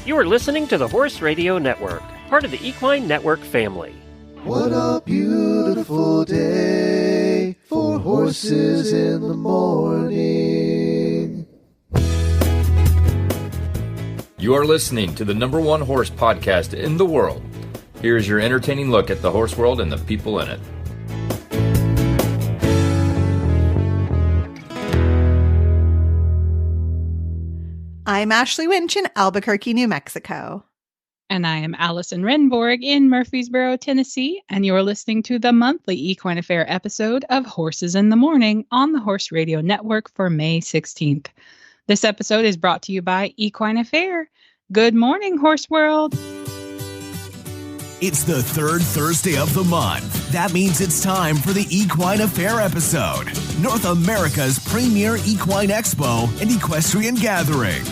You are listening to the Horse Radio Network, part of the Equine Network family. What a beautiful day for horses in the morning. You are listening to the #1 horse podcast in the world. Here is your entertaining look at the horse world and the people in it. I'm Ashley Winch in Albuquerque, New Mexico. And I am Allison Renborg in Murfreesboro, Tennessee, and you're listening to the monthly Equine Affaire episode of Horses in the Morning on the Horse Radio Network for May 16th. This episode is brought to you by Equine Affaire. Good morning, Horse World. It's the third Thursday of the month. That means it's time for the Equine Affaire episode, North America's premier equine expo and equestrian gathering.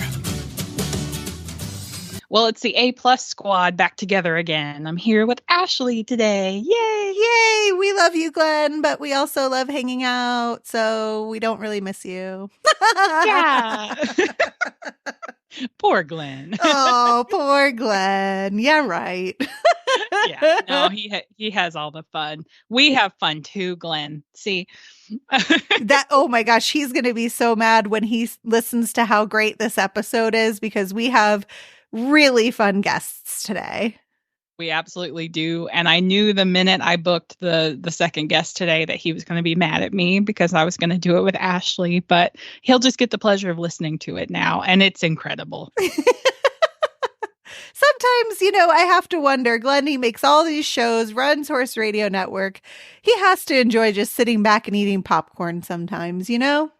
Well, it's the A+ squad back together again. I'm here with Ashley today. Yay! Yay! We love you, Glenn, but we also love hanging out, so we don't really miss you. Yeah. Poor Glenn. Oh, poor Glenn. Yeah, right. Yeah, no, he has all the fun. We have fun too, Glenn. See? Oh my gosh, he's going to be so mad when he listens to how great this episode is because we have really fun guests today. We absolutely do. And I knew the minute I booked the second guest today that he was going to be mad at me because I was going to do it with Ashley, but he'll just get the pleasure of listening to it now. And it's incredible. Sometimes, I have to wonder, Glenn, he makes all these shows, runs Horse Radio Network. He has to enjoy just sitting back and eating popcorn sometimes, He's got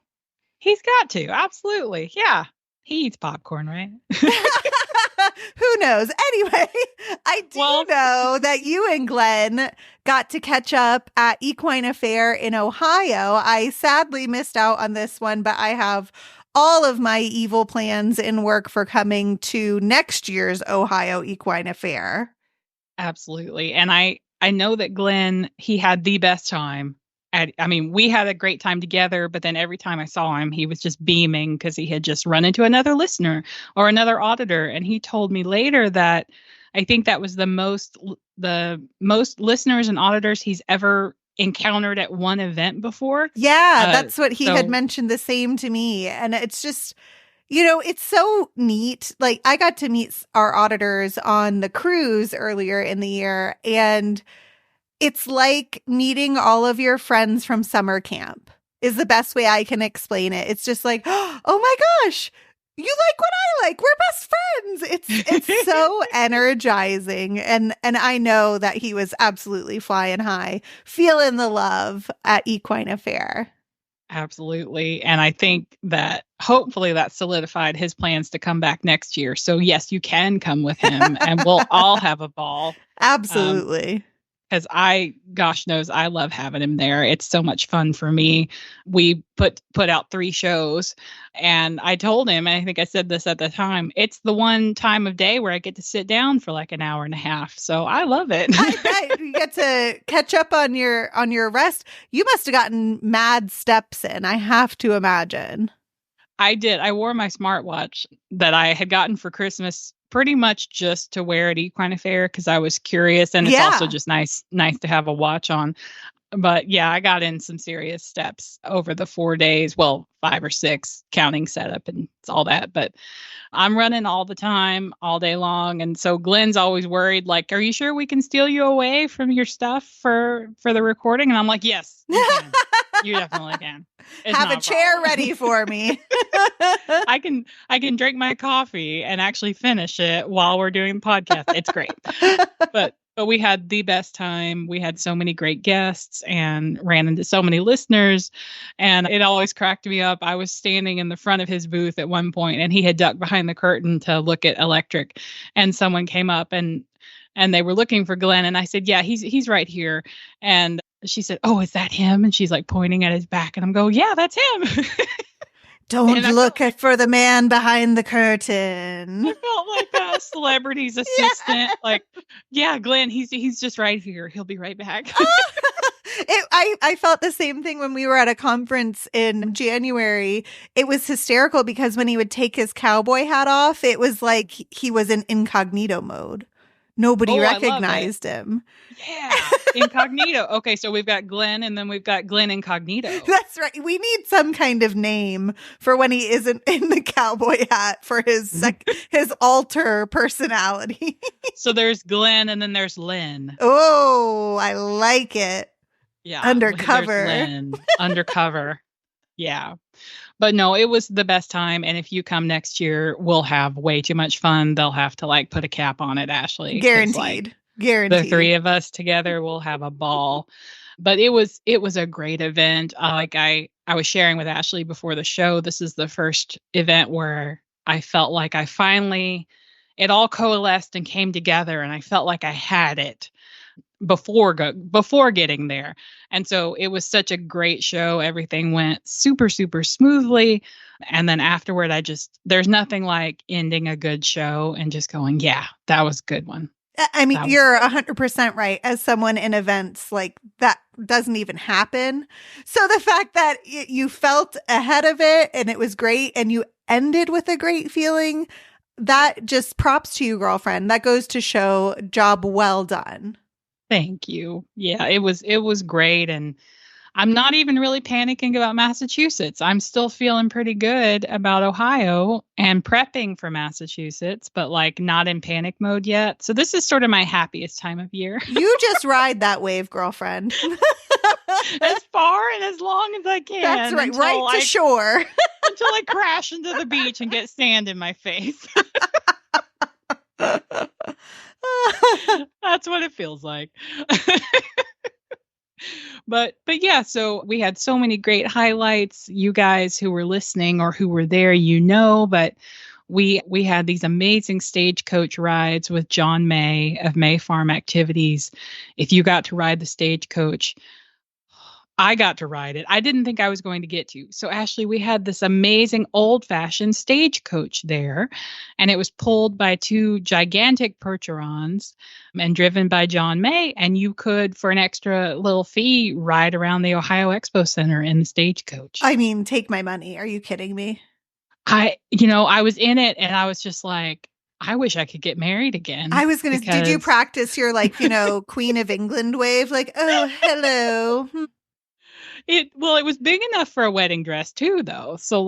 to. Absolutely. Yeah. He eats popcorn, right? Who knows? Anyway, I do know that you and Glenn got to catch up at Equine Affaire in Ohio. I sadly missed out on this one, but I have all of my evil plans in work for coming to next year's Ohio Equine Affaire. Absolutely. And I know that Glenn, he had the best time. We had a great time together, but then every time I saw him, he was just beaming because he had just run into another listener or another auditor. And he told me later that I think that was the most listeners and auditors he's ever encountered at one event before. Yeah, that's what he had mentioned the same to me. And it's just, it's so neat. Like, I got to meet our auditors on the cruise earlier in the year, and it's like meeting all of your friends from summer camp is the best way I can explain it. It's just like, oh my gosh, you like what I like. We're best friends. It's so energizing. And I know that he was absolutely flying high, feeling the love at Equine Affaire. Absolutely. And I think that hopefully that solidified his plans to come back next year. So yes, you can come with him and we'll all have a ball. Absolutely. Because gosh knows, I love having him there. It's so much fun for me. We put out 3 shows, and I told him, and I think I said this at the time, it's the one time of day where I get to sit down for like an hour and a half. So I love it. I bet you get to catch up on your rest. You must have gotten mad steps in, I have to imagine. I did. I wore my smartwatch that I had gotten for Christmas pretty much just to wear at Equine Affaire because I was curious, and it's also just nice to have a watch on. But yeah, I got in some serious steps over the 4 days. Well, 5 or 6 counting setup and it's all that. But I'm running all the time, all day long. And so Glenn's always worried, like, are you sure we can steal you away from your stuff for the recording? And I'm like, yes, you can. You definitely can. Have a chair ready for me. I can drink my coffee and actually finish it while we're doing the podcast. It's great. But we had the best time. We had so many great guests and ran into so many listeners. And it always cracked me up. I was standing in the front of his booth at one point, and he had ducked behind the curtain to look at electric. And someone came up and they were looking for Glenn. And I said, yeah, he's right here. And she said, oh, is that him? And she's like pointing at his back. And I'm going, yeah, that's him. Don't look for the man behind the curtain. I felt like a celebrity's assistant. Like, yeah, Glenn, he's just right here. He'll be right back. I felt the same thing when we were at a conference in January. It was hysterical because when he would take his cowboy hat off, it was like he was in incognito mode. Nobody recognized him. Yeah, incognito. Okay, so we've got Glenn, and then we've got Glenn Incognito. That's right. We need some kind of name for when he isn't in the cowboy hat for his alter personality. So there's Glenn, and then there's Lynn. Oh, I like it. Yeah, undercover. Undercover. Yeah. But no, it was the best time. And if you come next year, we'll have way too much fun. They'll have to like put a cap on it, Ashley. Guaranteed. Guaranteed. The three of us together will have a ball. But it was a great event. I was sharing with Ashley before the show. This is the first event where I felt like it all coalesced and came together, and I felt like I had it before getting there. And so it was such a great show. Everything went super, super smoothly. And then afterward, there's nothing like ending a good show and just going, yeah, that was a good one. I mean, you're 100% right. As someone in events, like that doesn't even happen. So the fact that you felt ahead of it and it was great and you ended with a great feeling, that just props to you, girlfriend. That goes to show job well done. Thank you. Yeah, it was great. And I'm not even really panicking about Massachusetts. I'm still feeling pretty good about Ohio and prepping for Massachusetts, but like not in panic mode yet. So this is sort of my happiest time of year. You just ride that wave, girlfriend. As far and as long as I can. That's right. Right to shore. Until I crash into the beach and get sand in my face. That's what it feels like. But yeah, so we had so many great highlights. You guys who were listening or who were there, but we had these amazing stagecoach rides with John May of May Farm Activities. If you got to ride the stagecoach, I got to ride it. I didn't think I was going to get to. So Ashley, we had this amazing old-fashioned stagecoach there, and it was pulled by two gigantic Percherons and driven by John May. And you could, for an extra little fee, ride around the Ohio Expo Center in the stagecoach. I mean, take my money. Are you kidding me? I was in it, and I was just like, I wish I could get married again. I was going to, did you practice your Queen of England wave? Like, oh, hello. It was big enough for a wedding dress too, though. So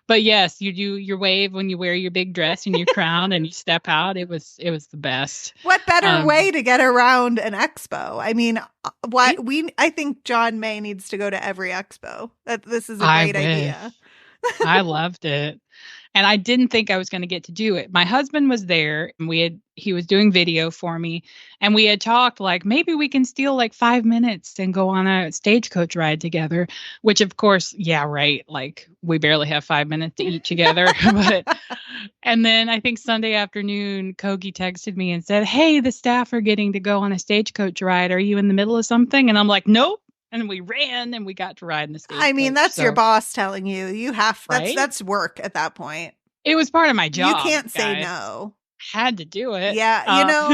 but yes, you do your wave when you wear your big dress and your crown and you step out. It was the best. What better way to get around an expo? I mean, I think John May needs to go to every expo. This is a great idea. I loved it. And I didn't think I was going to get to do it. My husband was there and he was doing video for me, and we had talked like maybe we can steal like 5 minutes and go on a stagecoach ride together, which of course, yeah, right. Like we barely have 5 minutes to eat together. And then I think Sunday afternoon, Coagi texted me and said, "Hey, the staff are getting to go on a stagecoach ride. Are you in the middle of something?" And I'm like, "Nope." And we ran and we got to ride in the stagecoach. I mean, that's your boss telling you. You have that's work at that point. It was part of my job. You can't say no. Had to do it. Yeah,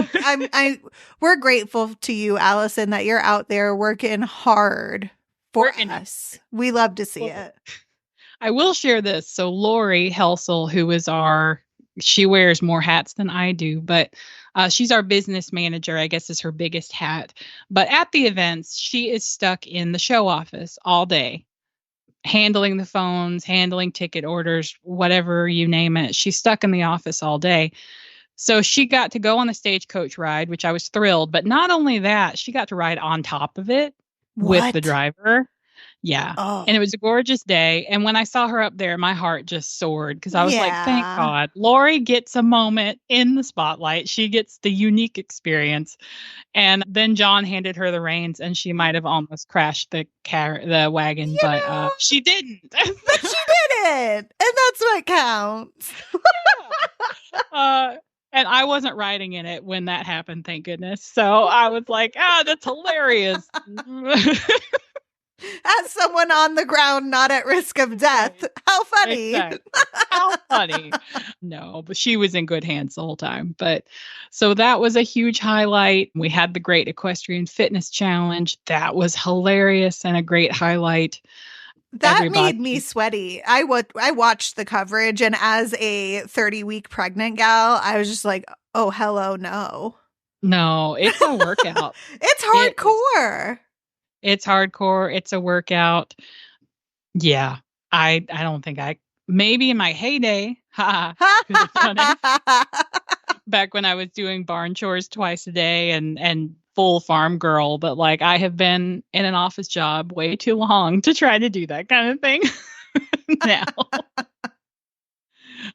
we're grateful to you, Allison, that you're out there working hard for us. We love to see it. I will share this. So Lori Helsel, who is she wears more hats than I do, but she's our business manager, I guess is her biggest hat. But at the events, she is stuck in the show office all day, handling the phones, handling ticket orders, whatever you name it. She's stuck in the office all day. So she got to go on the stagecoach ride, which I was thrilled. But not only that, she got to ride on top of it with the driver. Yeah. Oh. And it was a gorgeous day. And when I saw her up there, my heart just soared because I was like, thank God. Lori gets a moment in the spotlight. She gets the unique experience. And then John handed her the reins and she might have almost crashed the wagon, but she didn't. But she didn't. And that's what counts. And I wasn't riding in it when that happened, thank goodness. So I was like, that's hilarious. As someone on the ground, not at risk of death. How funny. Exactly. How funny. No, but she was in good hands the whole time. But so that was a huge highlight. We had the Great Equestrian Fitness Challenge. That was hilarious and a great highlight. That made me sweaty. I watched the coverage, and as a 30-week pregnant gal, I was just like, oh, hello, no. No, it's a workout. It's hardcore. It's hardcore. It's a workout. Yeah. I don't think maybe in my heyday, back when I was doing barn chores twice a day and full farm girl, but like I have been in an office job way too long to try to do that kind of thing now.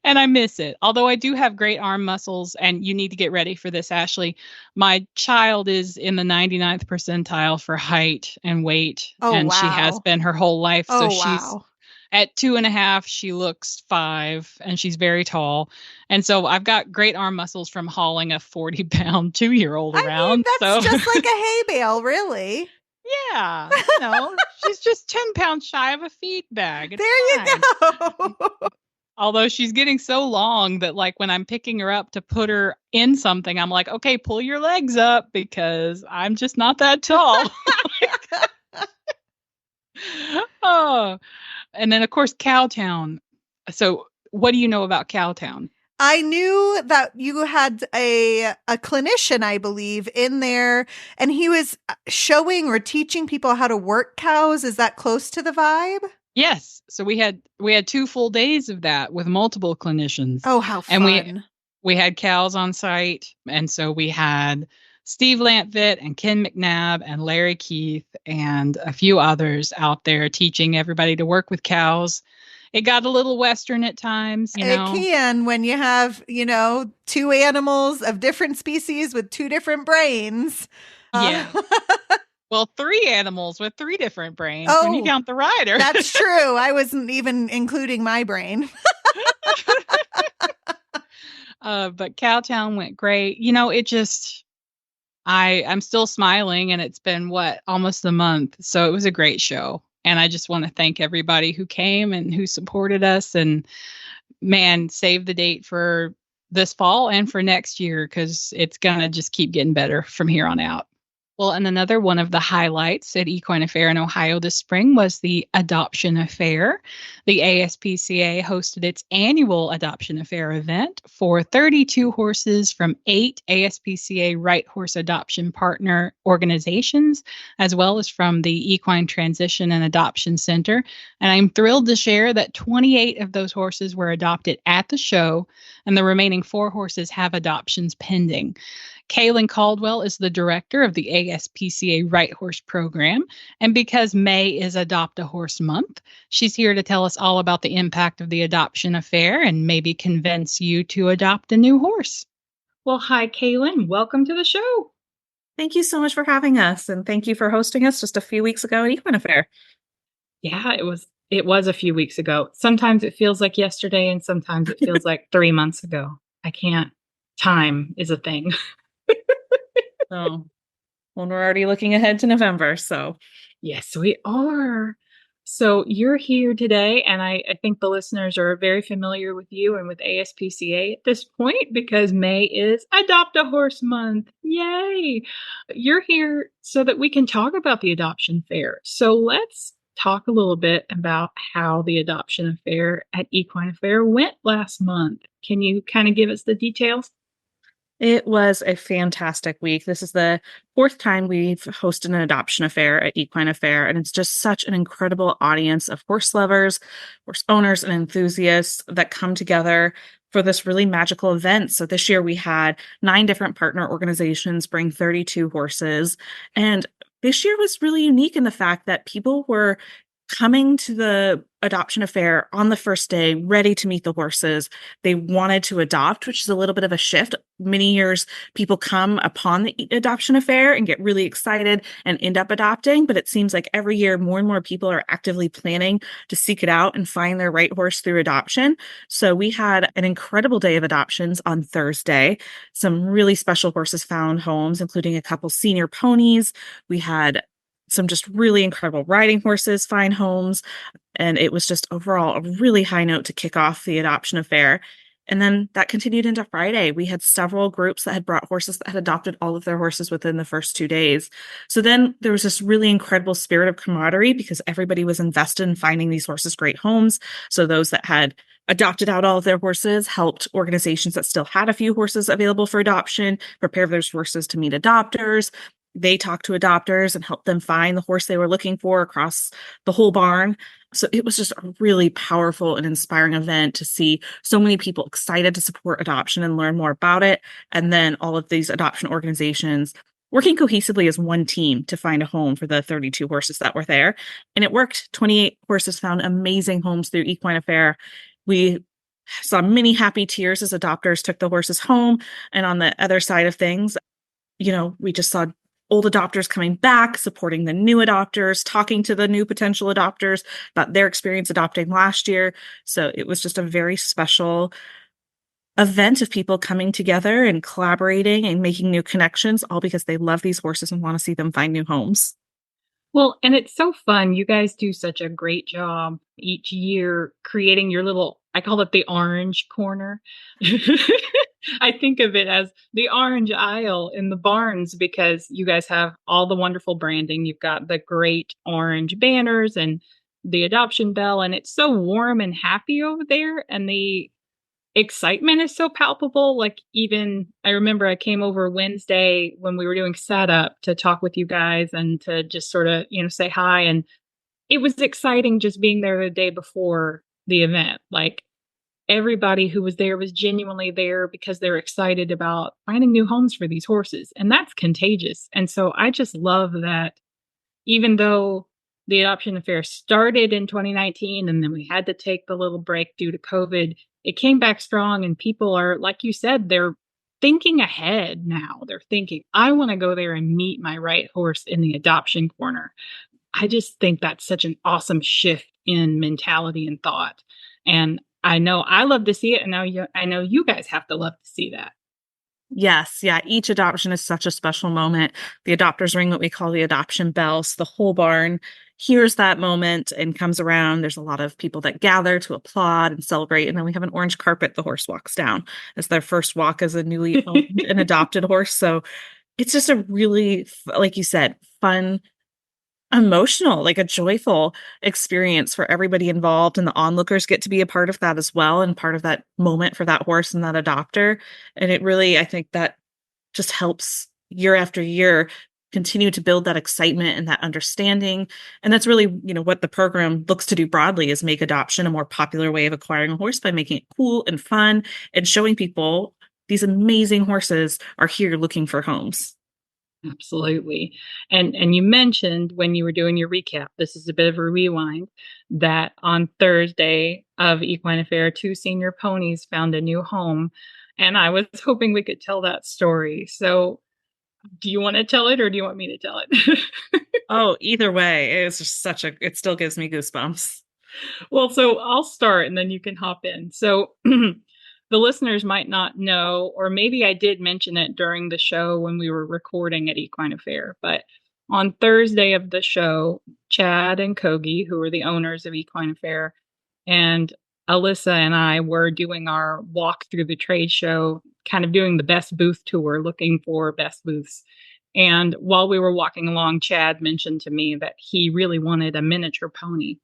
And I miss it. Although I do have great arm muscles, and you need to get ready for this, Ashley. My child is in the 99th percentile for height and weight. And she has been her whole life. So she's at 2.5, she looks 5, and she's very tall. And so I've got great arm muscles from hauling a 40-pound 2-year-old around. I mean, that's just like a hay bale, really. Yeah. She's just 10 pounds shy of a feed bag. There you go. Although she's getting so long that like when I'm picking her up to put her in something, I'm like, okay, pull your legs up because I'm just not that tall. Oh, and then of course, Cowtown. So what do you know about Cowtown? I knew that you had a clinician, I believe, in there, and he was showing or teaching people how to work cows. Is that close to the vibe? Yes. So we had 2 full days of that with multiple clinicians. Oh, how fun. And we had cows on site. And so we had Steve Lantvit and Ken McNabb and Larry Keith and a few others out there teaching everybody to work with cows. It got a little Western at times, you know. It can when you have, 2 animals of different species with 2 different brains. Yeah. Well, 3 animals with 3 different brains when you count the rider. That's true. I wasn't even including my brain. But Cowtown went great. It just, I'm still smiling, and it's been almost a month. So it was a great show. And I just want to thank everybody who came and who supported us, and save the date for this fall and for next year, because it's going to just keep getting better from here on out. Well, and another one of the highlights at Equine Affaire in Ohio this spring was the Adoption Affaire. The ASPCA hosted its annual Adoption Affaire event for 32 horses from 8 ASPCA Right Horse adoption partner organizations, as well as from the Equine Transition and Adoption Center. And I'm thrilled to share that 28 of those horses were adopted at the show, and the remaining 4 horses have adoptions pending. Cailin Caldwell is the director of the ASPCA Right Horse program. And because May is Adopt a Horse Month, she's here to tell us all about the impact of the Adoption Affaire and maybe convince you to adopt a new horse. Well, hi, Cailin. Welcome to the show. Thank you so much for having us. And thank you for hosting us just a few weeks ago at Equine Affaire. Yeah, it was a few weeks ago. Sometimes it feels like yesterday, and sometimes it feels like 3 months ago. I can't. Time is a thing. Oh, well, we're already looking ahead to November, so. Yes, we are. So you're here today, and I think the listeners are very familiar with you and with ASPCA at this point, because May is Adopt a Horse Month. Yay! You're here so that we can talk about the Adoption Fair. So let's talk a little bit about how the Adoption Affair at Equine Affaire went last month. Can you kind of give us the details? It was a fantastic week. This is the 4th time we've hosted an adoption affair at Equine Affaire, and it's just such an incredible audience of horse lovers, horse owners, and enthusiasts that come together for this really magical event. So this year we had 9 different partner organizations bring 32 horses, and this year was really unique in the fact that people were coming to the adoption affair on the first day, ready to meet the horses. They wanted to adopt, which is a little bit of a shift. Many years, people come upon the adoption affair and get really excited and end up adopting. But it seems like every year, more and more people are actively planning to seek it out and find their right horse through adoption. So we had an incredible day of adoptions on Thursday. Some really special horses found homes, including a couple senior ponies. We had some just really incredible riding horses, fine homes. And it was just overall a really high note to kick off the adoption affair. And then that continued into Friday. We had several groups that had brought horses that had adopted all of their horses within the first 2 days. So then there was this really incredible spirit of camaraderie because everybody was invested in finding these horses great homes. So those that had adopted out all of their horses helped organizations that still had a few horses available for adoption prepare those horses to meet adopters. They talked to adopters and helped them find the horse they were looking for across the whole barn. So it was just a really powerful and inspiring event to see so many people excited to support adoption and learn more about it. And then all of these adoption organizations working cohesively as one team to find a home for the 32 horses that were there. And it worked. 28 horses found amazing homes through Equine Affaire. We saw many happy tears as adopters took the horses home. And on the other side of things, we just saw old adopters coming back, supporting the new adopters, talking to the new potential adopters about their experience adopting last year. So it was just a very special event of people coming together and collaborating and making new connections, all because they love these horses and want to see them find new homes. Well, and it's so fun. You guys do such a great job each year creating your little, I call it the orange corner. I think of it as the orange aisle in the barns because you guys have all the wonderful branding. You've got the great orange banners and the adoption bell, and it's so warm and happy over there. And the excitement is so palpable. Like even I remember I came over Wednesday when we were doing setup to talk with you guys and to just sort of, say hi. And it was exciting just being there the day before the event. Like everybody who was there was genuinely there because they're excited about finding new homes for these horses. And that's contagious. And so I just love that even though the adoption affair started in 2019 and then we had to take the little break due to COVID, it came back strong and people are, like you said, they're thinking ahead now. They're thinking, I want to go there and meet my right horse in the adoption corner. I just think that's such an awesome shift in mentality and thought. And I know I love to see it. And I know you guys have to love to see that. Yes. Yeah. Each adoption is such a special moment. The adopters ring what we call the adoption bell. So the whole barn hears that moment and comes around. There's a lot of people that gather to applaud and celebrate. And then we have an orange carpet the horse walks down. It's their first walk as a newly owned and adopted horse. So it's just a really, like you said, fun, emotional, like a joyful experience for everybody involved. And the onlookers get to be a part of that as well and part of that moment for that horse and that adopter. And it really, I think that just helps year after year continue to build that excitement and that understanding. And that's really, what the program looks to do broadly is make adoption a more popular way of acquiring a horse by making it cool and fun and showing people these amazing horses are here looking for homes. Absolutely. And you mentioned when you were doing your recap, this is a bit of a rewind, that on Thursday of Equine Affair, 2 senior ponies found a new home. And I was hoping we could tell that story. So do you want to tell it or do you want me to tell it? Oh, either way, it's just it still gives me goosebumps. Well, so I'll start and then you can hop in. So the listeners might not know, or maybe I did mention it during the show when we were recording at Equine Affair, but on Thursday of the show, Chad and Coagi, who are the owners of Equine Affair, and Alyssa and I were doing our walk through the trade show, kind of doing the best booth tour, looking for best booths. And while we were walking along, Chad mentioned to me that he really wanted a miniature pony.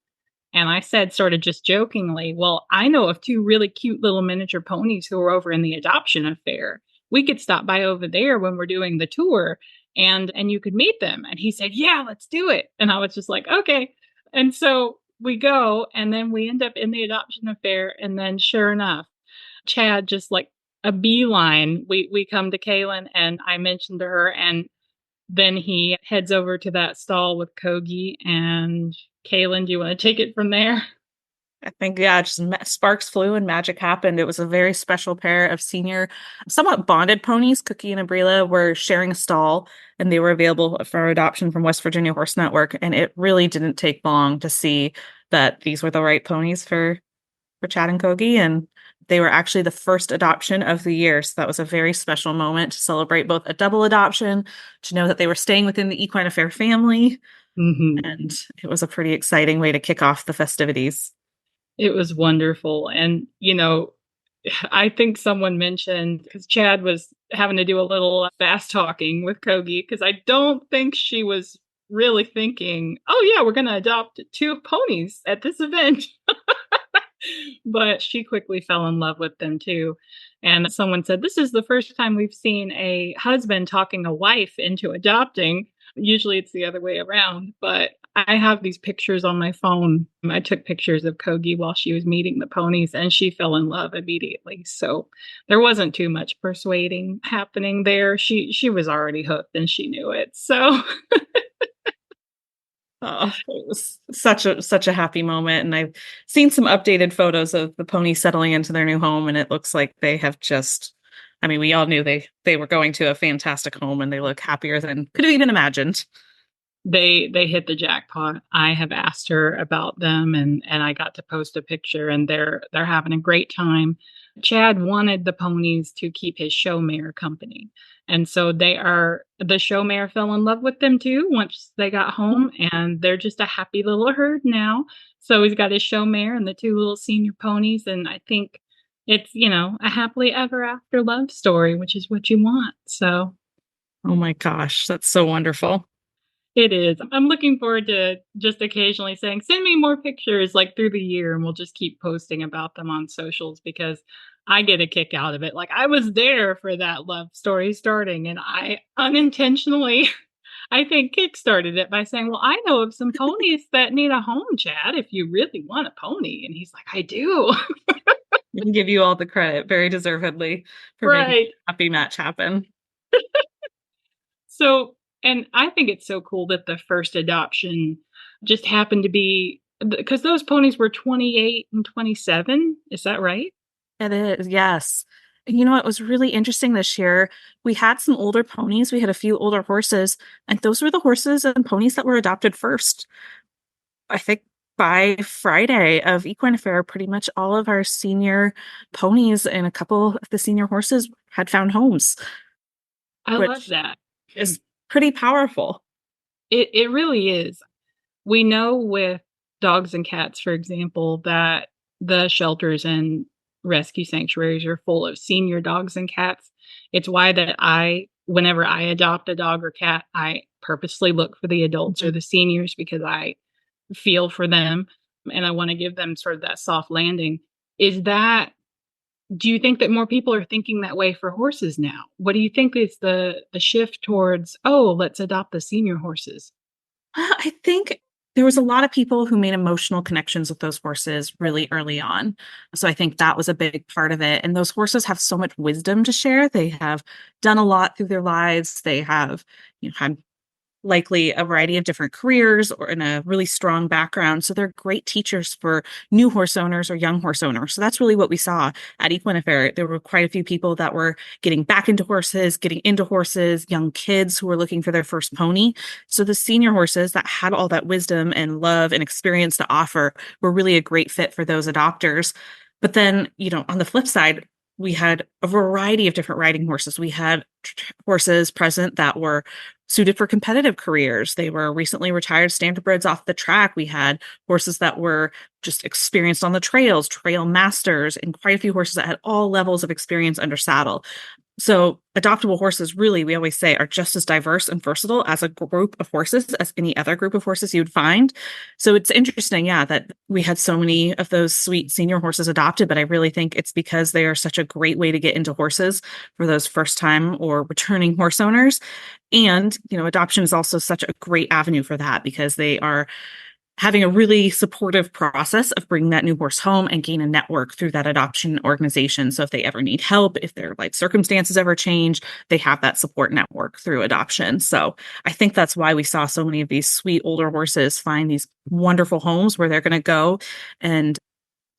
And I said, sort of just jokingly, well, I know of 2 really cute little miniature ponies who are over in the Adoption Affair. We could stop by over there when we're doing the tour and you could meet them. And he said, yeah, let's do it. And I was just like, okay. And so we go and then we end up in the Adoption Affair. And then sure enough, Chad just like a beeline. We come to Cailin and I mentioned to her and then he heads over to that stall with Coagi and Cailin. Do you want to take it from there? I think, yeah, just sparks flew and magic happened. It was a very special pair of senior, somewhat bonded ponies. Cookie and Abrila were sharing a stall and they were available for adoption from West Virginia Horse Network. And it really didn't take long to see that these were the right ponies for Chad and Coagi. And they were actually the first adoption of the year. So that was a very special moment to celebrate both a double adoption, to know that they were staying within the Equine Affair family, And it was a pretty exciting way to kick off the festivities. It was wonderful. And, I think someone mentioned, because Chad was having to do a little fast talking with Coagi, because I don't think she was really thinking, oh yeah, we're going to adopt 2 ponies at this event. But she quickly fell in love with them too. And someone said, this is the first time we've seen a husband talking a wife into adopting. Usually it's the other way around, but I have these pictures on my phone. I took pictures of Coagi while she was meeting the ponies, and she fell in love immediately. So there wasn't too much persuading happening there. She was already hooked and she knew it. So oh, it was such a happy moment. And I've seen some updated photos of the ponies settling into their new home, and it looks like they have just, I mean, we all knew they were going to a fantastic home, and they look happier than could have even imagined. They hit the jackpot. I have asked her about them, and I got to post a picture, and they're having a great time. Chad wanted the ponies to keep his show mare company. And so the show mare fell in love with them too once they got home, and they're just a happy little herd now. So he's got his show mare and the 2 little senior ponies. And I think it's, a happily ever after love story, which is what you want. So. Oh my gosh, that's so wonderful. It is. I'm looking forward to just occasionally saying, send me more pictures like through the year, and we'll just keep posting about them on socials, because I get a kick out of it. Like, I was there for that love story starting, and I unintentionally, I think, kickstarted it by saying, well, I know of some ponies that need a home, Chad, if you really want a pony. And he's like, I do. We can give you all the credit, very deservedly, for making a happy match happen. So, and I think it's so cool that the first adoption just happened to be, because those ponies were 28 and 27. Is that right? It is, yes. You know, it was really interesting this year. We had some older ponies. We had a few older horses, and those were the horses and ponies that were adopted first. I think by Friday of Equine Affaire, pretty much all of our senior ponies and a couple of the senior horses had found homes. I love that. Is pretty powerful. It really is. We know with dogs and cats, for example, that the shelters and rescue sanctuaries are full of senior dogs and cats. It's why that whenever I adopt a dog or cat, I purposely look for the adults or the seniors, because I feel for them and I want to give them sort of that soft landing. Do you think that more people are thinking that way for horses now? What do you think is the shift towards, let's adopt the senior horses? I think there was a lot of people who made emotional connections with those horses really early on. So I think that was a big part of it. And those horses have so much wisdom to share. They have done a lot through their lives. They have, had likely a variety of different careers or in a really strong background. So they're great teachers for new horse owners or young horse owners. So that's really what we saw at Equine Affaire. There were quite a few people that were getting back into horses, getting into horses, young kids who were looking for their first pony. So the senior horses that had all that wisdom and love and experience to offer were really a great fit for those adopters. But then, on the flip side, we had a variety of different riding horses. We had horses present that were suited for competitive careers. They were recently retired standardbreds off the track. We had horses that were just experienced on the trails, trail masters, and quite a few horses that had all levels of experience under saddle. So adoptable horses, really, we always say, are just as diverse and versatile as a group of horses as any other group of horses you'd find. So it's interesting, that we had so many of those sweet senior horses adopted, but I really think it's because they are such a great way to get into horses for those first time or returning horse owners. And, adoption is also such a great avenue for that, because they are having a really supportive process of bringing that new horse home and gain a network through that adoption organization. So if they ever need help, if their circumstances ever change, they have that support network through adoption. So I think that's why we saw so many of these sweet older horses find these wonderful homes where they're going to go and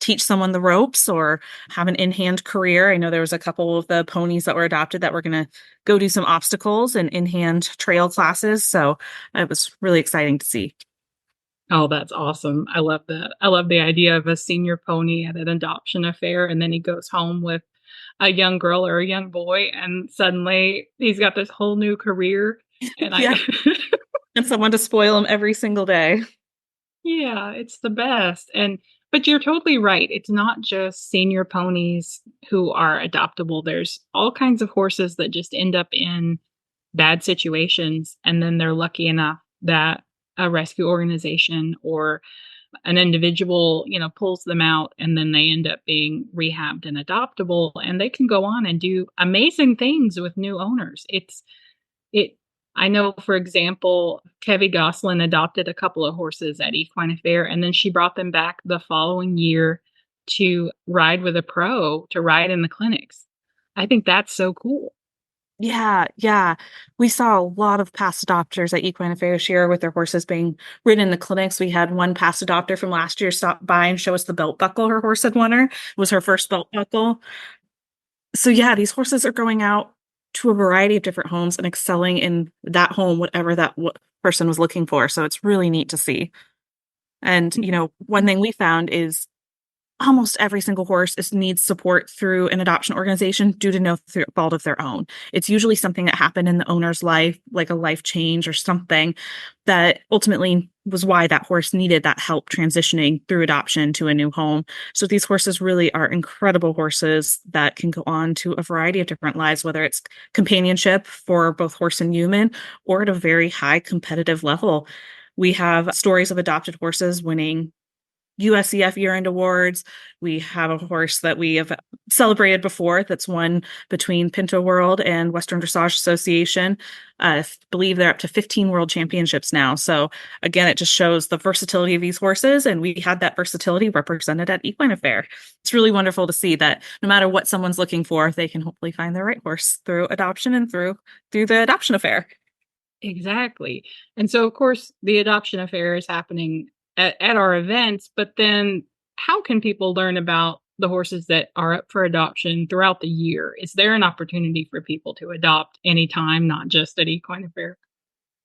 teach someone the ropes or have an in-hand career. I know there was a couple of the ponies that were adopted that were going to go do some obstacles and in-hand trail classes. So it was really exciting to see. Oh, that's awesome. I love that. I love the idea of a senior pony at an adoption affair, and then he goes home with a young girl or a young boy, and suddenly he's got this whole new career. And And someone to spoil them every single day. Yeah, it's the best. But you're totally right. It's not just senior ponies who are adoptable. There's all kinds of horses that just end up in bad situations, and then they're lucky enough that a rescue organization or an individual, pulls them out, and then they end up being rehabbed and adoptable, and they can go on and do amazing things with new owners. It I know, for example, Kevy Goslin adopted a couple of horses at Equine Affaire, and then she brought them back the following year to ride with a pro, to ride in the clinics. I think that's so cool. Yeah. We saw a lot of past adopters at Equine Affaire this year with their horses being ridden in the clinics. We had one past adopter from last year stop by and show us the belt buckle her horse had won her. It was her first belt buckle. So yeah, these horses are going out to a variety of different homes and excelling in that home, whatever that person was looking for. So it's really neat to see. And, one thing we found is almost every single horse needs support through an adoption organization due to no fault of their own. It's usually something that happened in the owner's life, like a life change or something that ultimately was why that horse needed that help transitioning through adoption to a new home. So these horses really are incredible horses that can go on to a variety of different lives, whether it's companionship for both horse and human or at a very high competitive level. We have stories of adopted horses winning USEF year-end awards. We have a horse that we have celebrated before that's won between Pinto World and Western Dressage Association. I believe they're up to 15 world championships now. So again, it just shows the versatility of these horses, and we had that versatility represented at Equine Affaire. It's really wonderful to see that no matter what someone's looking for, they can hopefully find the right horse through adoption and through the Adoption Affaire. Exactly. And so, of course, the Adoption Affaire is happening at our events, but then how can people learn about the horses that are up for adoption throughout the year? Is there an opportunity for people to adopt anytime, not just at Equine Affaire?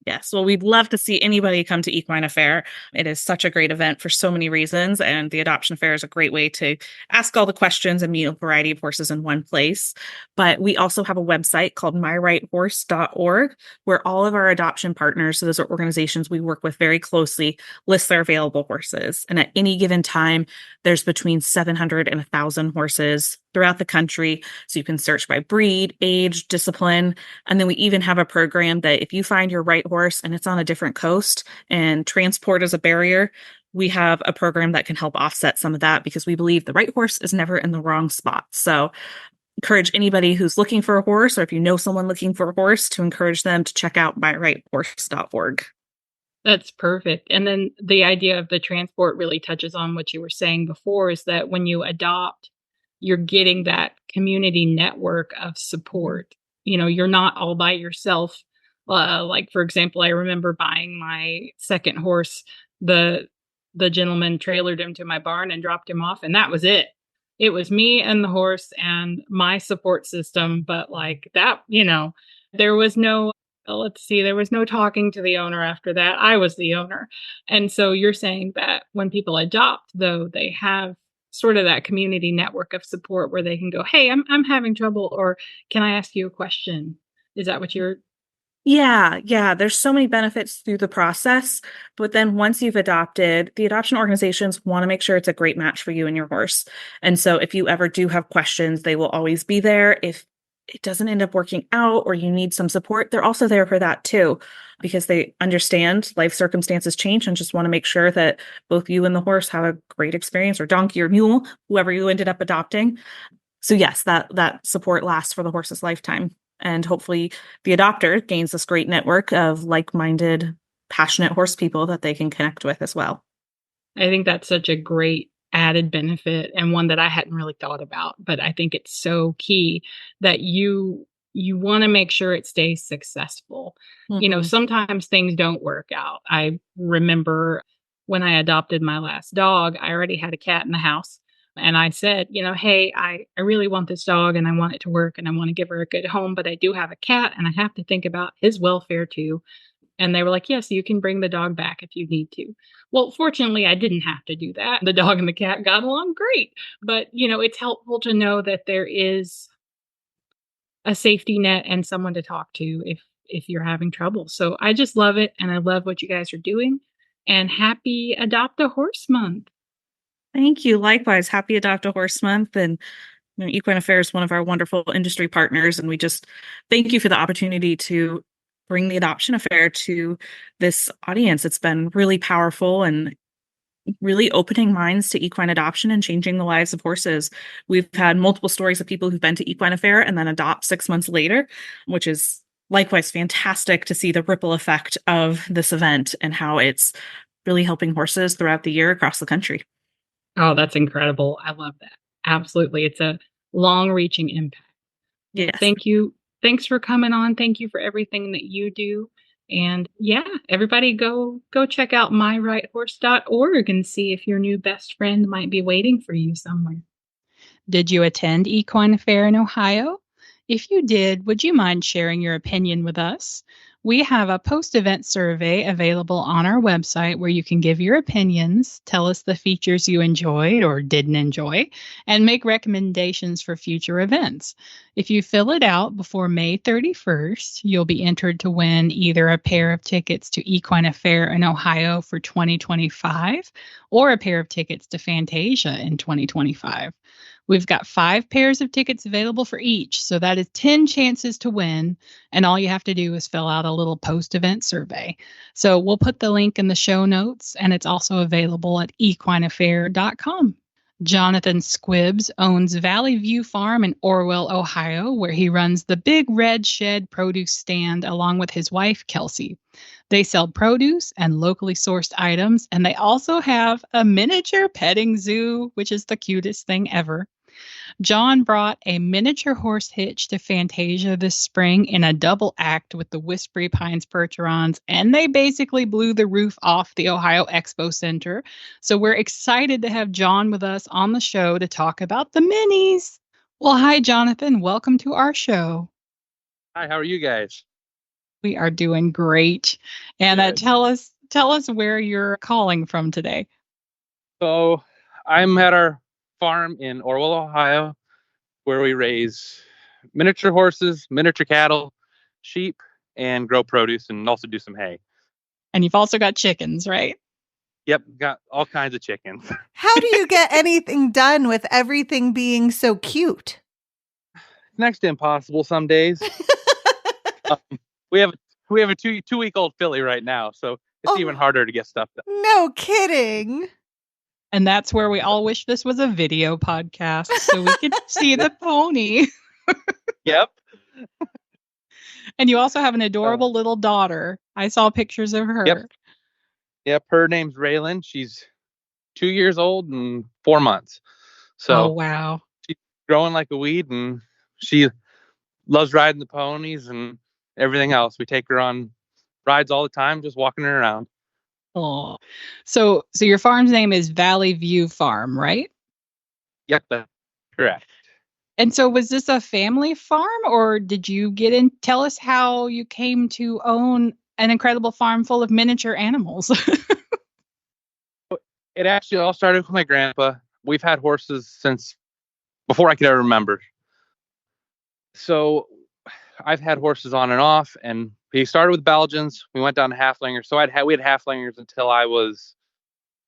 Yes. Well, we'd love to see anybody come to Equine Affaire. It is such a great event for so many reasons, and the Adoption Affaire is a great way to ask all the questions and meet a variety of horses in one place. But we also have a website called myrighthorse.org, where all of our adoption partners, so those are organizations we work with very closely, list their available horses. And at any given time, there's between 700 and 1,000 horses throughout the country. So you can search by breed, age, discipline. And then we even have a program that if you find your right horse and it's on a different coast and transport is a barrier, we have a program that can help offset some of that, because we believe the right horse is never in the wrong spot. So encourage anybody who's looking for a horse, or if you know someone looking for a horse, to encourage them to check out myrighthorse.org. That's perfect. And then the idea of the transport really touches on what you were saying before, is that when you adopt, you're getting that community network of support. You're not all by yourself. Like, for example, I remember buying my second horse. The gentleman trailered him to my barn and dropped him off, and that was it. It was me and the horse and my support system. But like that, there was no, there was no talking to the owner after that. I was the owner. And so you're saying that when people adopt, though, they have sort of that community network of support where they can go, hey, I'm having trouble, or can I ask you a question? Is that what you're? Yeah. There's so many benefits through the process. But then once you've adopted, the adoption organizations want to make sure it's a great match for you and your horse. And so if you ever do have questions, they will always be there. If it doesn't end up working out or you need some support, they're also there for that too, because they understand life circumstances change and just want to make sure that both you and the horse have a great experience, or donkey or mule, whoever you ended up adopting. So yes, that support lasts for the horse's lifetime. And hopefully the adopter gains this great network of like-minded, passionate horse people that they can connect with as well. I think that's such a great added benefit, and one that I hadn't really thought about, but I think it's so key that you want to make sure it stays successful. Mm-hmm. Sometimes things don't work out. I remember when I adopted my last dog, I already had a cat in the house. And I said, hey, I really want this dog and I want it to work and I want to give her a good home, but I do have a cat and I have to think about his welfare too. And they were like, yes, you can bring the dog back if you need to. Well, fortunately, I didn't have to do that. The dog and the cat got along great. But, it's helpful to know that there is a safety net and someone to talk to if you're having trouble. So I just love it, and I love what you guys are doing. And happy Adopt a Horse Month. Thank you. Likewise, happy Adopt a Horse Month. And Equine Affaire is one of our wonderful industry partners, and we just thank you for the opportunity to bring the Adoption Affair to this audience. It's been really powerful and really opening minds to equine adoption and changing the lives of horses. We've had multiple stories of people who've been to Equine Affaire and then adopt 6 months later, which is likewise fantastic to see the ripple effect of this event and how it's really helping horses throughout the year across the country. Oh, that's incredible. I love that. Absolutely. It's a long-reaching impact. Yes. Thank you. Thanks for coming on. Thank you for everything that you do. And yeah, everybody go check out myrightsHorse.org and see if your new best friend might be waiting for you somewhere. Did you attend Equine Affaire in Ohio? If you did, would you mind sharing your opinion with us? We have a post-event survey available on our website where you can give your opinions, tell us the features you enjoyed or didn't enjoy, and make recommendations for future events. If you fill it out before May 31st, you'll be entered to win either a pair of tickets to Equine Affaire in Ohio for 2025 or a pair of tickets to Fantasia in 2025. We've got 5 pairs of tickets available for each, so that is 10 chances to win, and all you have to do is fill out a little post-event survey. So we'll put the link in the show notes, and it's also available at equineaffaire.com. Johnathan Squibbs owns Valley View Farm in Orwell, Ohio, where he runs the Big Red Shed produce stand along with his wife, Kelsey. They sell produce and locally sourced items, and they also have a miniature petting zoo, which is the cutest thing ever. John brought a miniature horse hitch to Fantasia this spring in a double act with the Whispery Pines Percherons, and they basically blew the roof off the Ohio Expo Center. So we're excited to have John with us on the show to talk about the minis. Well, hi, Johnathan. Welcome to our show. Hi, how are you guys? We are doing great. And tell us where you're calling from today. So I'm at our farm in Orwell, Ohio, where we raise miniature horses, miniature cattle, sheep, and grow produce, and also do some hay. And you've also got chickens, right? Yep, got all kinds of chickens. How do you get anything done with everything being so cute? Next to impossible some days. We have a 2-week-old filly right now, so it's even harder to get stuff done. No kidding. And that's where we all wish this was a video podcast so we could see the pony. Yep. And you also have an adorable little daughter. I saw pictures of her. Yep. Her name's Raylan. She's 2 years old and 4 months. So wow. She's growing like a weed, and she loves riding the ponies and everything else. We take her on rides all the time, just walking her around. Oh, so your farm's name is Valley View Farm, right? Yep, that's correct. And so was this a family farm, or did you get in? Tell us how you came to own an incredible farm full of miniature animals. It actually all started with my grandpa. We've had horses since before I could ever remember. So I've had horses on and off, and he started with Belgians. We went down to Halflingers. So we had Halflingers until I was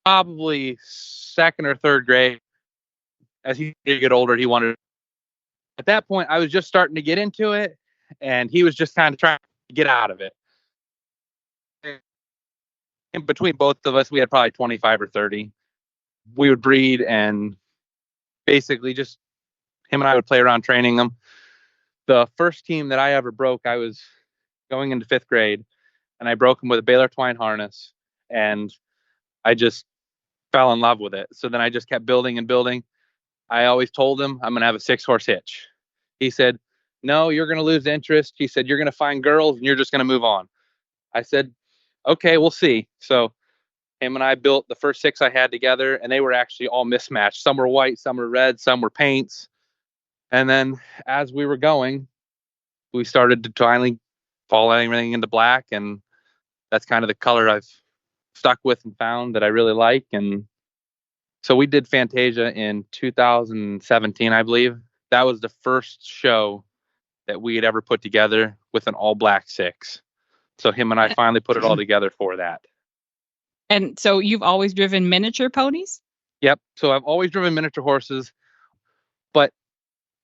probably 2nd or 3rd grade. As he did get older, he wanted. At that point, I was just starting to get into it, and he was just kind of trying to get out of it. In between both of us, we had probably 25 or 30. We would breed, and basically just him and I would play around training them. The first team that I ever broke, I was going into 5th grade, and I broke him with a Baylor twine harness, and I just fell in love with it. So then I just kept building and building. I always told him I'm going to have a 6-horse hitch. He said, no, you're going to lose interest. He said, you're going to find girls and you're just going to move on. I said, okay, we'll see. So him and I built the first 6 I had together, and they were actually all mismatched. Some were white, some were red, some were paints. And then as we were going, we started to finally fall everything into black. And that's kind of the color I've stuck with and found that I really like. And so we did Fantasia in 2017, I believe. That was the first show that we had ever put together with an all black 6. So him and I finally put it all together for that. And so you've always driven miniature ponies? Yep. So I've always driven miniature horses, but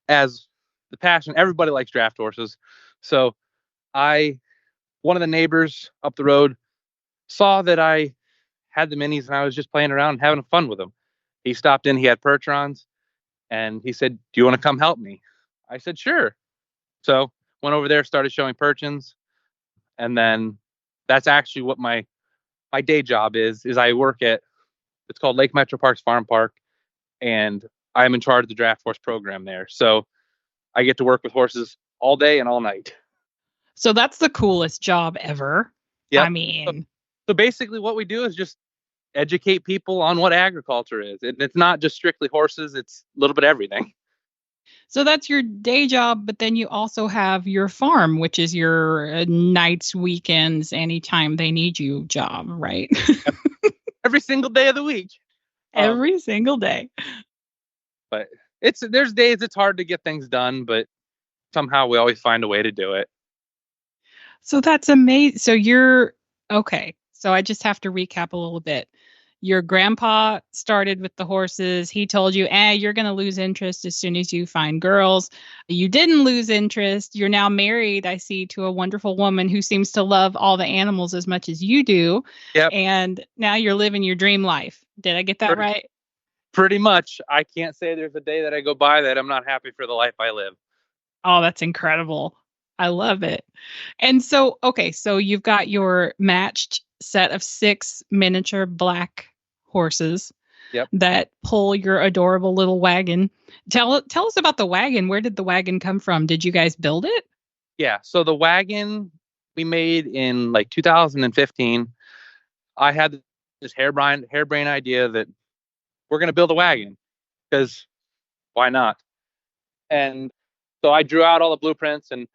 as the passion, everybody likes draft horses. So one of the neighbors up the road saw that I had the minis and I was just playing around and having fun with them. He stopped in, he had percherons, and he said, "Do you want to come help me?" I said, "Sure." So went over there, started showing perchins. And then that's actually what my day job is I work at, it's called Lake Metro Parks Farm Park. And I'm in charge of the draft horse program there. So I get to work with horses all day and all night. So that's the coolest job ever. Yeah. I mean, so basically what we do is just educate people on what agriculture is. It's not just strictly horses. It's a little bit of everything. So that's your day job, but then you also have your farm, which is your nights, weekends, anytime they need you job, right? Every single day of the week. Every single day. But there's days it's hard to get things done, but somehow we always find a way to do it. So that's amazing. So okay. So I just have to recap a little bit. Your grandpa started with the horses. He told you, you're going to lose interest as soon as you find girls. You didn't lose interest. You're now married, I see, to a wonderful woman who seems to love all the animals as much as you do. Yep. And now you're living your dream life. Did I get that right? Pretty much. I can't say there's a day that I go by that I'm not happy for the life I live. Oh, that's incredible. I love it. And so, okay, so you've got your matched set of 6 miniature black horses that pull your adorable little wagon. Tell us about the wagon. Where did the wagon come from? Did you guys build it? Yeah. So the wagon we made in like 2015. I had this harebrained idea that we're going to build a wagon because why not? And so I drew out all the blueprints, and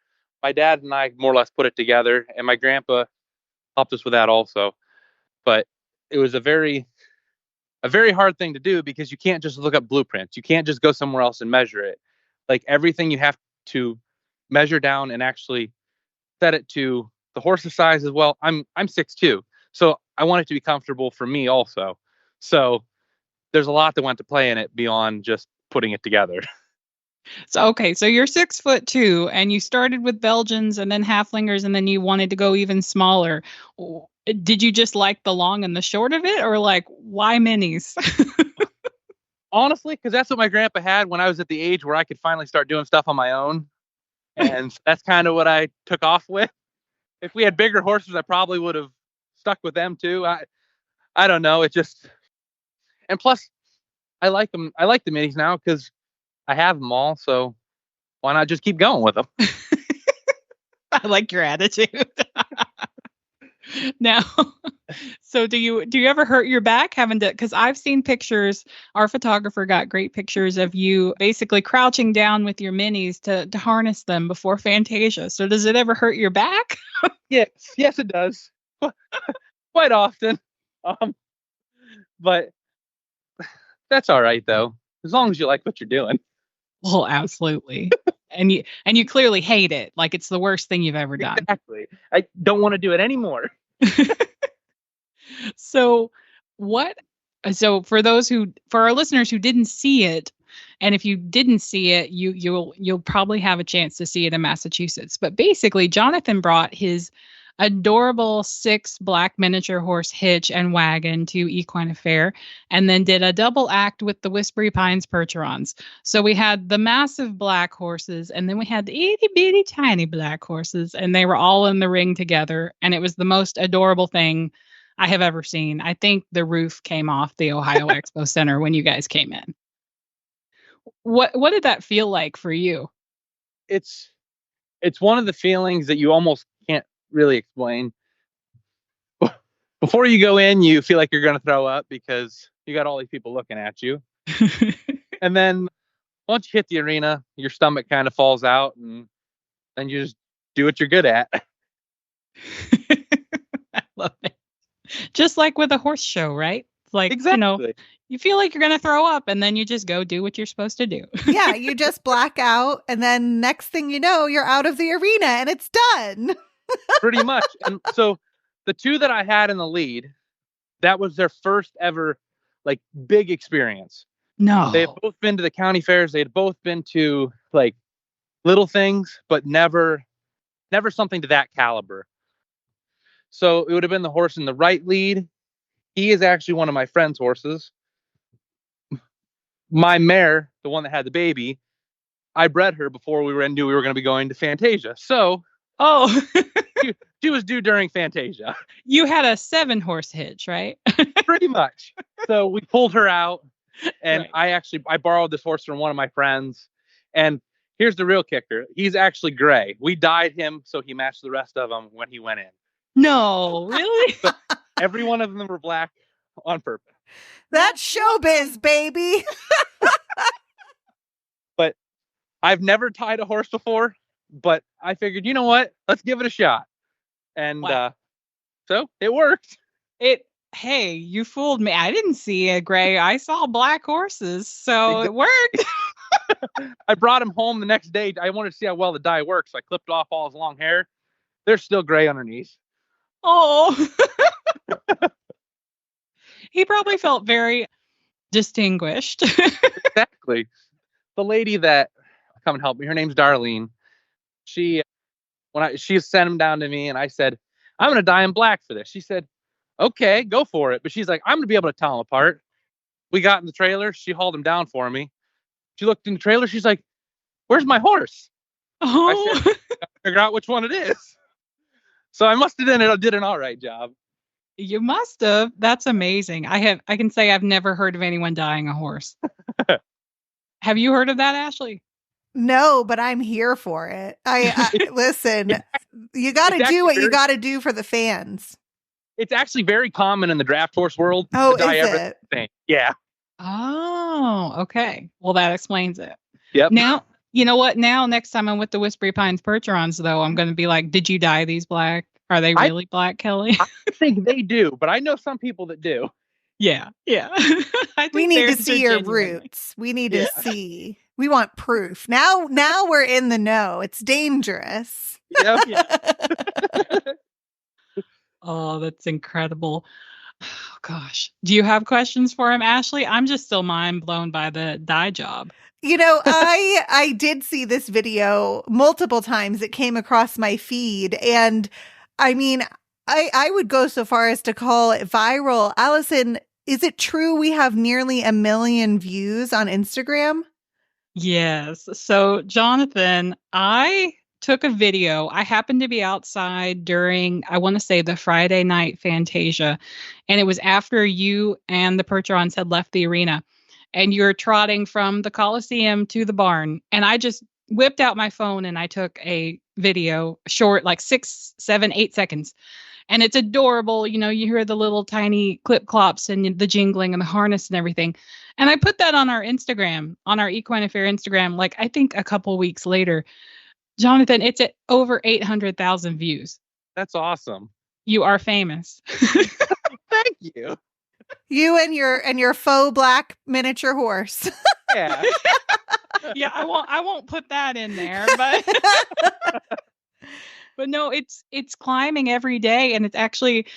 my dad and I more or less put it together, and my grandpa helped us with that also. But it was a very hard thing to do because you can't just look up blueprints. You can't just go somewhere else and measure it. Like everything you have to measure down and actually set it to the horse's size as well. I'm 6'2", so I want it to be comfortable for me also. So there's a lot that went to play in it beyond just putting it together. So, okay, so you're 6'2", and you started with Belgians and then Halflingers, and then you wanted to go even smaller. Did you just like the long and the short of it, or like, why minis? Honestly, because that's what my grandpa had when I was at the age where I could finally start doing stuff on my own. And that's kind of what I took off with. If we had bigger horses, I probably would have stuck with them too. I don't know. It just, and plus I like them. I like the minis now because I have them all. So why not just keep going with them? I like your attitude. Now, so do you ever hurt your back having to, because I've seen pictures, our photographer got great pictures of you basically crouching down with your minis to harness them before Fantasia. So does it ever hurt your back? Yes, it does. Quite often. But that's all right though, as long as you like what you're doing. Well, absolutely. And you clearly hate it. Like it's the worst thing you've ever done. Exactly. I don't want to do it anymore. So for our listeners who didn't see it, and if you didn't see it, you'll probably have a chance to see it in Massachusetts. But basically, Johnathan brought his adorable 6 black miniature horse hitch and wagon to Equine Affaire, and then did a double act with the Whispery Pines percherons. So we had the massive black horses, and then we had the itty bitty tiny black horses, and they were all in the ring together, and it was the most adorable thing I have ever seen. I think the roof came off the Ohio Expo Center when you guys came in. What did that feel like for you? It's one of the feelings that you almost can't really explain. Before you go in, you feel like you're going to throw up because you got all these people looking at you. And then once you hit the arena, your stomach kind of falls out, and then you just do what you're good at. I love it. Just like with a horse show, right? Like, exactly. You feel like you're going to throw up, and then you just go do what you're supposed to do. Yeah, you just black out, and then next thing you know, you're out of the arena, and it's done. Pretty much. And so the two that I had in the lead, that was their first ever like big experience. No. They had both been to the county fairs. They had both been to like little things, but never something to that caliber. So it would have been the horse in the right lead. He is actually one of my friend's horses. My mare, the one that had the baby, I bred her before knew we were going to be going to Fantasia. So, she was due during Fantasia. You had a 7-horse hitch, right? Pretty much. So we pulled her out, and right. I borrowed this horse from one of my friends. And here's the real kicker. He's actually gray. We dyed him so he matched the rest of them when he went in. No, really? So every one of them were black on purpose. That's showbiz, baby. But I've never tied a horse before, but I figured, you know what? Let's give it a shot. And so it worked. Hey, you fooled me. I didn't see a gray. I saw black horses, so it worked. I brought him home the next day. I wanted to see how well the dye works. So I clipped off all his long hair. They're still gray underneath. Oh. He probably felt very distinguished. Exactly. The lady that come and help me, her name's Darlene. She sent him down to me, and I said, I'm going to dye him black for this. She said, okay, go for it. But she's like, I'm going to be able to tell them apart. We got in the trailer. She hauled him down for me. She looked in the trailer. She's like, where's my horse? Oh. I said, figure out which one it is. So I must have did an all right job. You must have. That's amazing. I can say I've never heard of anyone dyeing a horse. Have you heard of that, Ashley? No, but I'm here for it. I listen, you got to do what you got to do for the fans. It's actually very common in the draft horse world. Oh, to dye is everything. Yeah. Oh, okay. Well, that explains it. Yep. Now, you know what? Now, next time I'm with the Whispery Pines Percherons, though, I'm going to be like, did you dye these black? Are they really black, Kelly? I think they do, but I know some people that do. Yeah. We need to see your roots. We need to see. We want proof. Now we're in the know. It's dangerous. Yep. Yeah. Oh, that's incredible. Oh, gosh. Do you have questions for him, Ashley? I'm just still mind blown by the dye job. You know, I did see this video multiple times. It came across my feed, and I mean, I would go so far as to call it viral. Allison, is it true we have nearly 1 million views on Instagram? Yes. So, Johnathan, I took a video. I happened to be outside during, I want to say, the Friday night Fantasia. And it was after you and the Percherons had left the arena. And you're trotting from the Coliseum to the barn. And I just whipped out my phone and I took a video, short, like 6, 7, 8 seconds. And it's adorable. You know, you hear the little tiny clip clops and the jingling and the harness and everything. And I put that on our Instagram, on our Equine Affaire Instagram, like I think a couple weeks later. Johnathan, it's at over 800,000 views. That's awesome. You are famous. Thank you. You and your faux black miniature horse. Yeah. Yeah, I won't put that in there, but but no, it's climbing every day, and it's actually,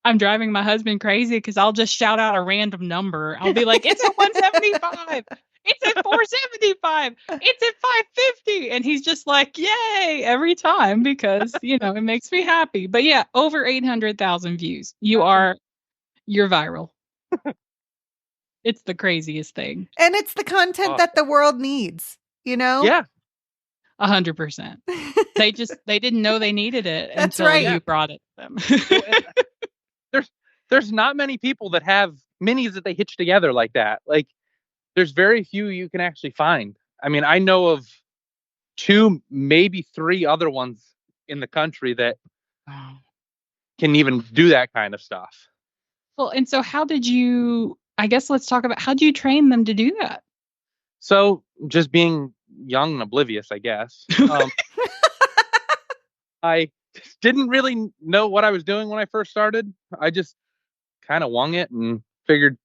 I'm driving my husband crazy because I'll just shout out a random number. I'll be like, it's at 175. It's at 475. It's at 550. And he's just like, yay, every time because, you know, it makes me happy. But yeah, over 800,000 views. You're viral. It's the craziest thing. And it's the content that the world needs, you know? Yeah. 100%. They didn't know they needed it until you brought it to them. There's not many people that have minis that they hitch together like that. Like, there's very few you can actually find. I mean, I know of 2, maybe 3 other ones in the country that can even do that kind of stuff. Well, and so let's talk about, how do you train them to do that? So just being young and oblivious, I guess. I didn't really know what I was doing when I first started. I just kind of wung it and figured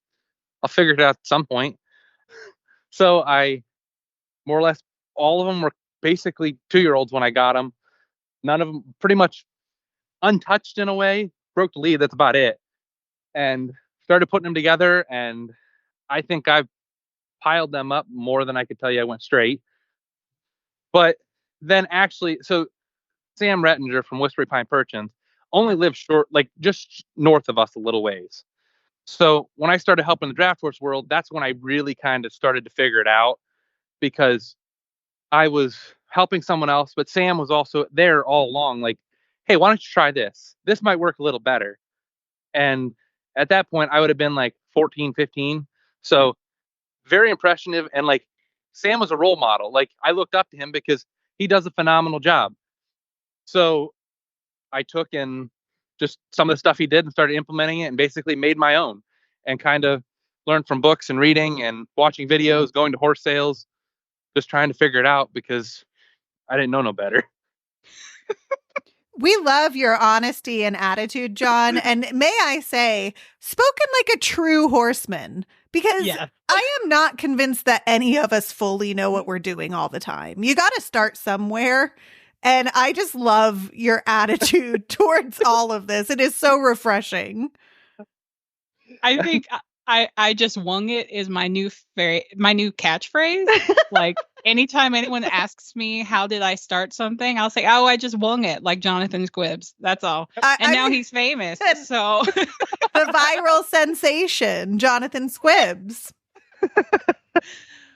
I'll figure it out at some point. So I more or less, all of them were basically 2-year-olds when I got them. None of them pretty much untouched in a way, broke the lead. That's about it. And started putting them together. And I think I've piled them up more than I could tell you I went straight. But then actually, so Sam Rettinger from Whispery Pine Perchins only lives short, like just north of us a little ways. So when I started helping the draft horse world, that's when I really kind of started to figure it out, because I was helping someone else, but Sam was also there all along. Like, hey, why don't you try this? This might work a little better. And at that point, I would have been like 14, 15. So very impressionative. And like, Sam was a role model. Like, I looked up to him because he does a phenomenal job. So I took and just some of the stuff he did and started implementing it and basically made my own, and kind of learned from books and reading and watching videos, going to horse sales, just trying to figure it out because I didn't know no better. We love your honesty and attitude, John. And may I say, spoken like a true horseman, because I am not convinced that any of us fully know what we're doing all the time. You got to start somewhere. And I just love your attitude towards all of this. It is so refreshing. I think I just wung it is my new catchphrase. Like, anytime anyone asks me how did I start something, I'll say, "Oh, I just wung it," like Johnathan Squibbs. That's all. Now he's famous. So the viral sensation, Johnathan Squibbs.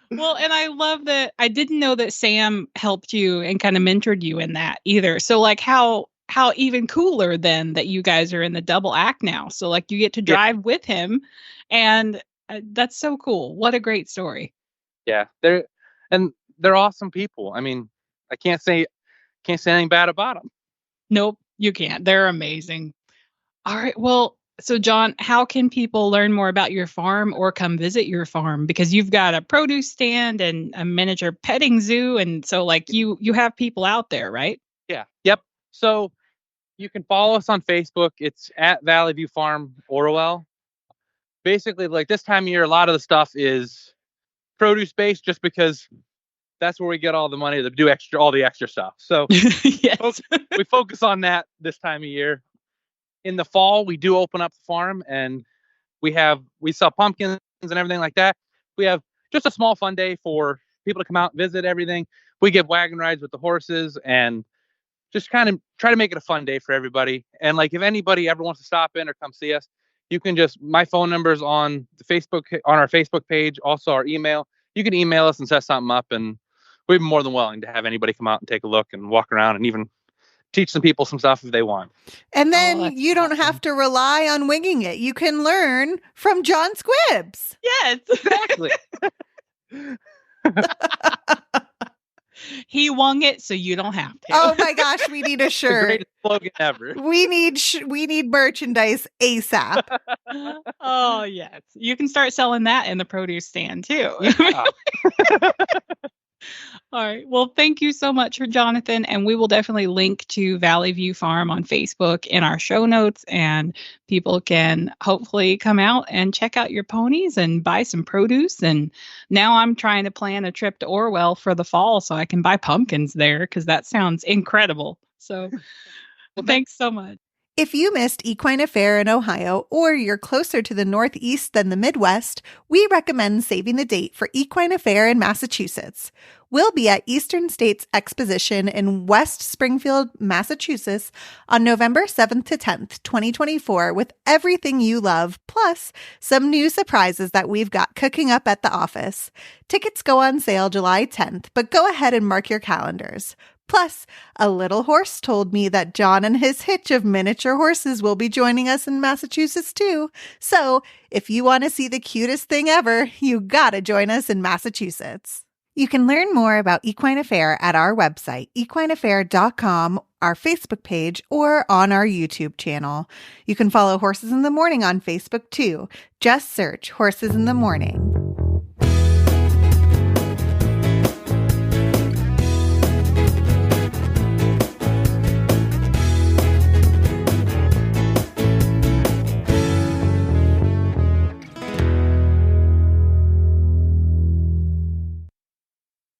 Well, and I love that. I didn't know that Sam helped you and kind of mentored you in that either. So like how even cooler then that you guys are in the double act now. So like you get to drive with him, and that's so cool. What a great story. Yeah, they're awesome people. I mean, I can't say anything bad about them. Nope, you can't. They're amazing. All right. Well, so John, how can people learn more about your farm or come visit your farm? Because you've got a produce stand and a miniature petting zoo. And so like you have people out there, right? Yeah. Yep. So you can follow us on Facebook. It's at Valley View Farm, Orwell. Basically, like this time of year, a lot of the stuff is produce based just because that's where we get all the money to do all the extra stuff. So yes. We focus on that this time of year. In the fall, we do open up the farm, and we sell pumpkins and everything like that. We have just a small fun day for people to come out and visit everything. We give wagon rides with the horses and just kind of try to make it a fun day for everybody. And like, if anybody ever wants to stop in or come see us, you can my phone number's on our Facebook page, also our email. You can email us and set something up, and we'd be more than willing to have anybody come out and take a look and walk around and even teach some people some stuff if they want. And then you don't have to rely on winging it. You can learn from John Squibbs. Yes, exactly. He wung it, so you don't have to. Oh my gosh, we need a shirt. The greatest slogan ever. We need merchandise ASAP. Oh yes, you can start selling that in the produce stand too. Yeah. All right. Well, thank you so much for Johnathan. And we will definitely link to Valley View Farm on Facebook in our show notes. And people can hopefully come out and check out your ponies and buy some produce. And now I'm trying to plan a trip to Orwell for the fall so I can buy pumpkins there, because that sounds incredible. So thanks so much. If you missed Equine Affaire in Ohio, or you're closer to the Northeast than the Midwest, we recommend saving the date for Equine Affaire in Massachusetts. We'll be at Eastern States Exposition in West Springfield, Massachusetts on November 7th to 10th, 2024, with everything you love, plus some new surprises that we've got cooking up at the office. Tickets go on sale July 10th, but go ahead and mark your calendars. Plus, a little horse told me that John and his hitch of miniature horses will be joining us in Massachusetts too. So, if you want to see the cutest thing ever, you gotta join us in Massachusetts. You can learn more about Equine Affaire at our website, equineaffaire.com, our Facebook page, or on our YouTube channel. You can follow Horses in the Morning on Facebook too. Just search Horses in the Morning.